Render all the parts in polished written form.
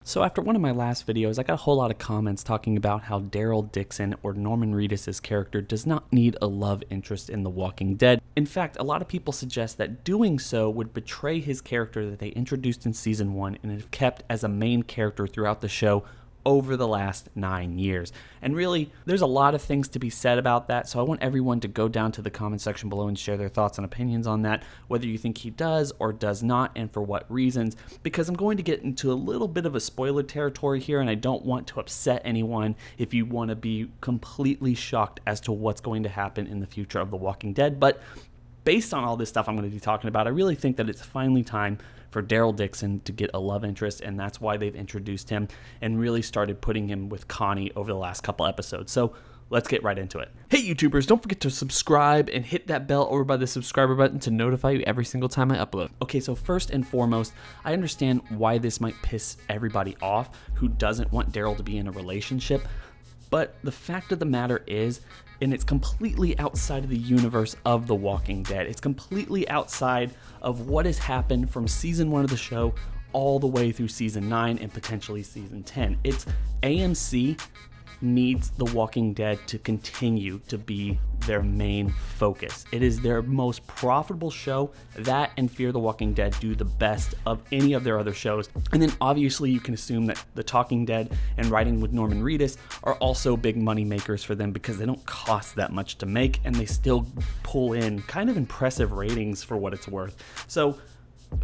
So after one of my last videos, I got a whole lot of comments talking about how Daryl Dixon, or Norman Reedus' character, does not need a love interest in The Walking Dead. In fact, a lot of people suggest that doing so would betray his character that they introduced in Season 1 and have kept as a main character throughout the show over the last 9 years. And really, there's a lot of things to be said about that, so I want everyone to go down to the comment section below and share their thoughts and opinions on that, whether you think he does or does not, and for what reasons, because I'm going to get into a little bit of a spoiler territory here, and I don't want to upset anyone if you want to be completely shocked as to what's going to happen in the future of The Walking Dead. But based on all this stuff I'm going to be talking about, I really think that it's finally time for Daryl Dixon to get a love interest, and that's why they've introduced him and really started putting him with Connie over the last couple episodes. So let's get right into it. Hey YouTubers, don't forget to subscribe and hit that bell over by the subscriber button to notify you every single time I upload. Okay, so first and foremost, I understand why this might piss everybody off who doesn't want Daryl to be in a relationship, but the fact of the matter is, and it's completely outside of the universe of The Walking Dead. It's completely outside of what has happened from Season 1 of the show all the way through Season 9 and potentially Season 10. It's AMC needs The Walking Dead to continue to be their main focus. It is their most profitable show. That and Fear the Walking Dead do the best of any of their other shows. And then obviously you can assume that The Talking Dead and writing with Norman Reedus are also big money makers for them because they don't cost that much to make and they still pull in kind of impressive ratings for what it's worth. So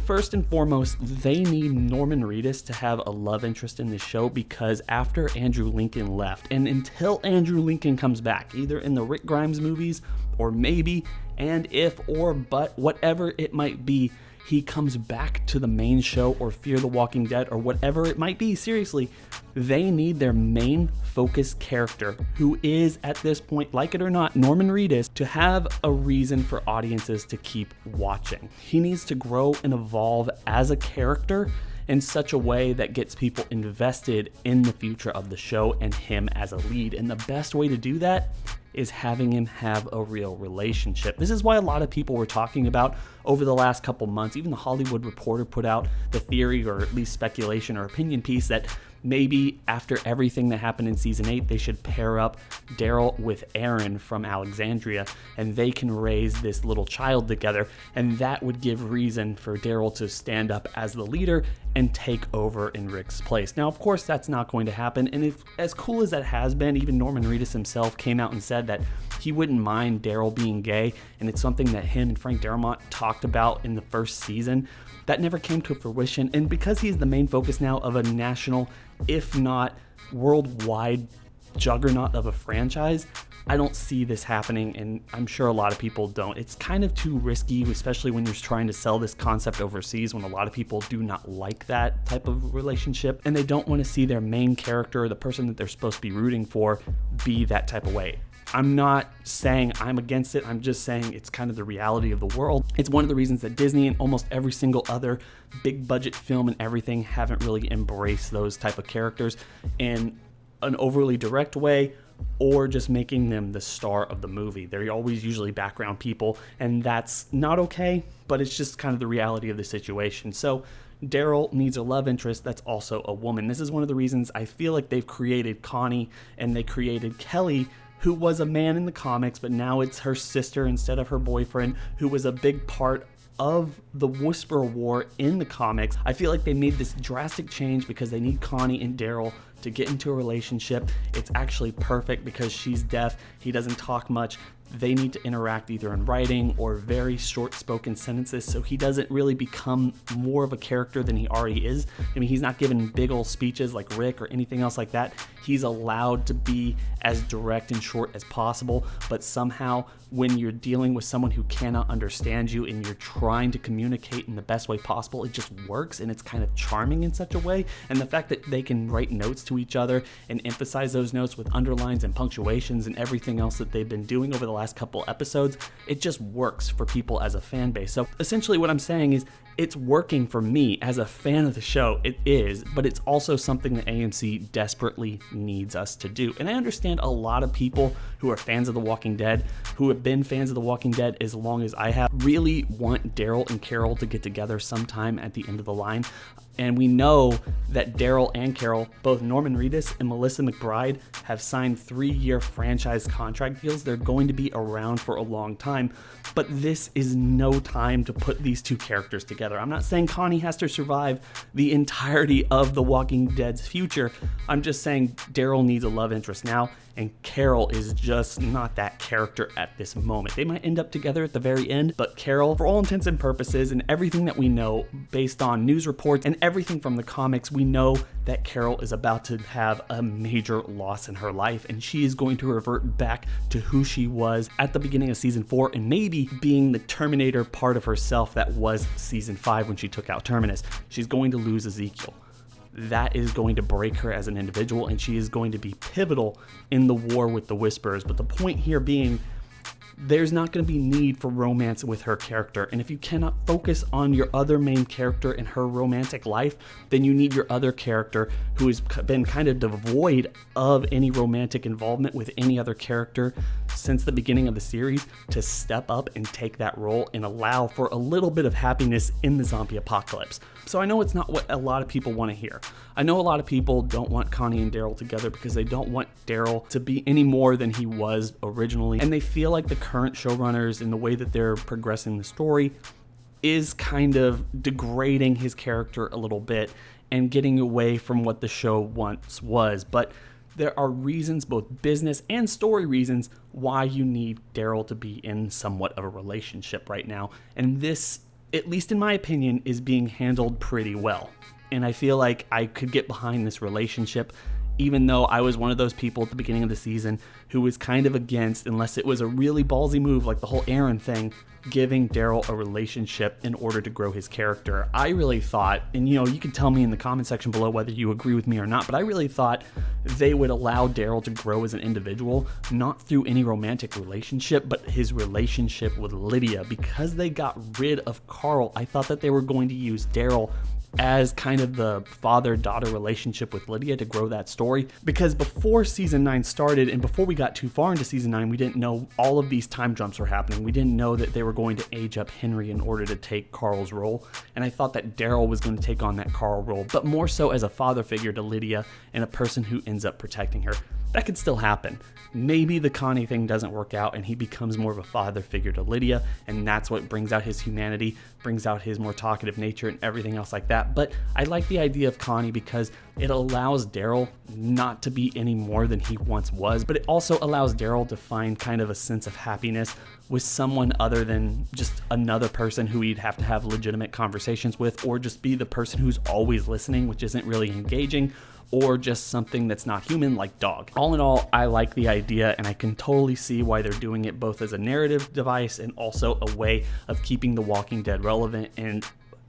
first and foremost, they need Norman Reedus to have a love interest in the show because after Andrew Lincoln left, and until Andrew Lincoln comes back, either in the Rick Grimes movies or maybe, and if or but, whatever it might be, he comes back to the main show or Fear the Walking Dead or whatever it might be. Seriously, they need their main focus character, who is at this point, like it or not, Norman Reedus, to have a reason for audiences to keep watching. He needs to grow and evolve as a character in such a way that gets people invested in the future of the show and him as a lead. And the best way to do that is having him have a real relationship. This is why a lot of people were talking about over the last couple months. Even the Hollywood Reporter put out the theory, or at least speculation or opinion piece, that maybe after everything that happened in Season 8, they should pair up Daryl with Aaron from Alexandria, and they can raise this little child together, and that would give reason for Daryl to stand up as the leader and take over in Rick's place. Now, of course, that's not going to happen, and if, as cool as that has been, even Norman Reedus himself came out and said that he wouldn't mind Daryl being gay, and it's something that him and Frank Darabont talked about in the first season. That never came to fruition, and because he's the main focus now of a national, if not worldwide, juggernaut of a franchise, I don't see this happening, and I'm sure a lot of people don't. It's kind of too risky, especially when you're trying to sell this concept overseas, when a lot of people do not like that type of relationship, and they don't want to see their main character, the person that they're supposed to be rooting for, be that type of way. I'm not saying I'm against it, I'm just saying it's kind of the reality of the world. It's one of the reasons that Disney and almost every single other big budget film and everything haven't really embraced those type of characters in an overly direct way, or just making them the star of the movie. They're always usually background people, and that's not okay, but it's just kind of the reality of the situation. So Daryl needs a love interest that's also a woman. This is one of the reasons I feel like they've created Connie and they created Kelly, who was a man in the comics, but now it's her sister instead of her boyfriend, who was a big part of the Whisperer War in the comics. I feel like they made this drastic change because they need Connie and Daryl to get into a relationship. It's actually perfect because she's deaf, he doesn't talk much. They need to interact either in writing or very short spoken sentences, so he doesn't really become more of a character than he already is. I mean, he's not given big old speeches like Rick or anything else like that. He's allowed to be as direct and short as possible, but somehow when you're dealing with someone who cannot understand you and you're trying to communicate in the best way possible, it just works, and it's kind of charming in such a way. And the fact that they can write notes to each other and emphasize those notes with underlines and punctuations and everything else that they've been doing over the last couple episodes, it just works for people as a fan base. So essentially what I'm saying is it's working for me as a fan of the show. It is, but it's also something that AMC desperately needs us to do. And I understand a lot of people who are fans of The Walking Dead, who have been fans of The Walking Dead as long as I have, really want Daryl and Carol to get together sometime at the end of the line. And we know that Daryl and Carol, both Norman Reedus and Melissa McBride, have signed 3-year franchise contract deals. They're going to be around for a long time, but this is no time to put these two characters together. I'm not saying Connie has to survive the entirety of The Walking Dead's future. I'm just saying Daryl needs a love interest now, and Carol is just not that character at this moment. They might end up together at the very end, but Carol, for all intents and purposes, and everything that we know based on news reports and everything from the comics, we know that Carol is about to have a major loss in her life, and she is going to revert back to who she was at the beginning of season 4, and maybe being the Terminator part of herself that was season 5 when she took out Terminus. She's going to lose Ezekiel. That is going to break her as an individual, and she is going to be pivotal in the war with the Whisperers. But the point here being, there's not going to be need for romance with her character. And if you cannot focus on your other main character in her romantic life, then you need your other character who has been kind of devoid of any romantic involvement with any other character since the beginning of the series to step up and take that role and allow for a little bit of happiness in the zombie apocalypse. So I know it's not what a lot of people want to hear. I know a lot of people don't want Connie and Daryl together because they don't want Daryl to be any more than he was originally, and they feel like the current showrunners and the way that they're progressing the story is kind of degrading his character a little bit and getting away from what the show once was. But there are reasons, both business and story reasons, why you need Daryl to be in somewhat of a relationship right now. And this, at least in my opinion, is being handled pretty well. And I feel like I could get behind this relationship, even though I was one of those people at the beginning of the season who was kind of against, unless it was a really ballsy move like the whole Aaron thing, giving Daryl a relationship in order to grow his character. I really thought, and you can tell me in the comment section below whether you agree with me or not, but I really thought they would allow Daryl to grow as an individual, not through any romantic relationship, but his relationship with Lydia. Because they got rid of Carl, I thought that they were going to use Daryl as kind of the father-daughter relationship with Lydia to grow that story. Because before season 9 started, and before we got too far into season 9, we didn't know all of these time jumps were happening. We didn't know that they were going to age up Henry in order to take Carl's role. And I thought that Daryl was going to take on that Carl role, but more so as a father figure to Lydia and a person who ends up protecting her. That could still happen. Maybe the Connie thing doesn't work out and he becomes more of a father figure to Lydia, and that's what brings out his humanity, brings out his more talkative nature and everything else like that. But I like the idea of Connie because it allows Daryl not to be any more than he once was, but it also allows Daryl to find kind of a sense of happiness with someone other than just another person who he'd have to have legitimate conversations with, or just be the person who's always listening, which isn't really engaging, or just something that's not human like dog. All in all, I like the idea, and I can totally see why they're doing it both as a narrative device and also a way of keeping The Walking Dead relevant and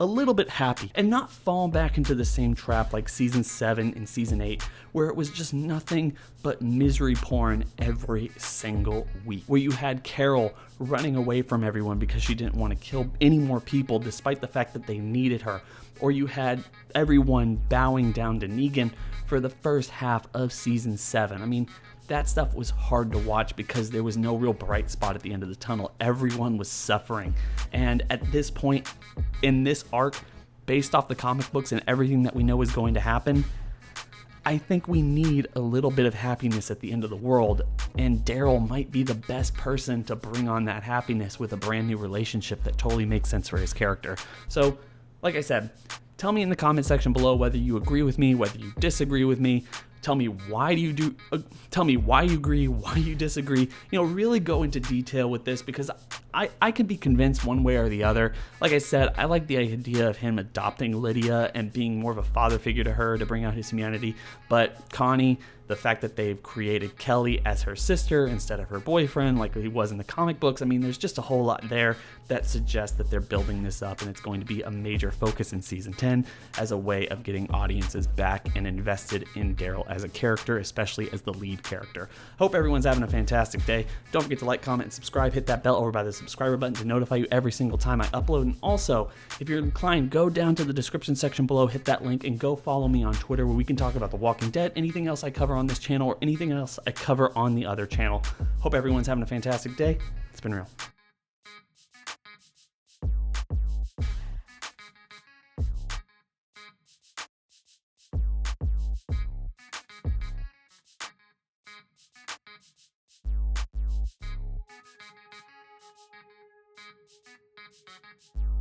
a little bit happy, and not fall back into the same trap like season 7 and season 8, where it was just nothing but misery porn every single week, where you had Carol running away from everyone because she didn't want to kill any more people despite the fact that they needed her, or you had everyone bowing down to Negan for the first half of season 7. I mean, that stuff was hard to watch because there was no real bright spot at the end of the tunnel. Everyone was suffering. And at this point in this arc, based off the comic books and everything that we know is going to happen, I think we need a little bit of happiness at the end of the world, and Daryl might be the best person to bring on that happiness with a brand new relationship that totally makes sense for his character. So, like I said, tell me in the comment section below whether you agree with me, whether you disagree with me. Tell me why you agree, why you disagree. Really go into detail with this, because I can be convinced one way or the other. Like I said, I like the idea of him adopting Lydia and being more of a father figure to her to bring out his humanity. But Connie, the fact that they've created Kelly as her sister instead of her boyfriend like he was in the comic books, I mean, there's just a whole lot there that suggests that they're building this up, and it's going to be a major focus in season 10 as a way of getting audiences back and invested in Daryl as a character, especially as the lead character. Hope everyone's having a fantastic day. Don't forget to like, comment, and subscribe. Hit that bell over by the subscriber button to notify you every single time I upload. And also, if you're inclined, go down to the description section below, hit that link, and go follow me on Twitter, where we can talk about The Walking Dead, anything else I cover on this channel, or anything else I cover on the other channel. Hope everyone's having a fantastic day. It's been real.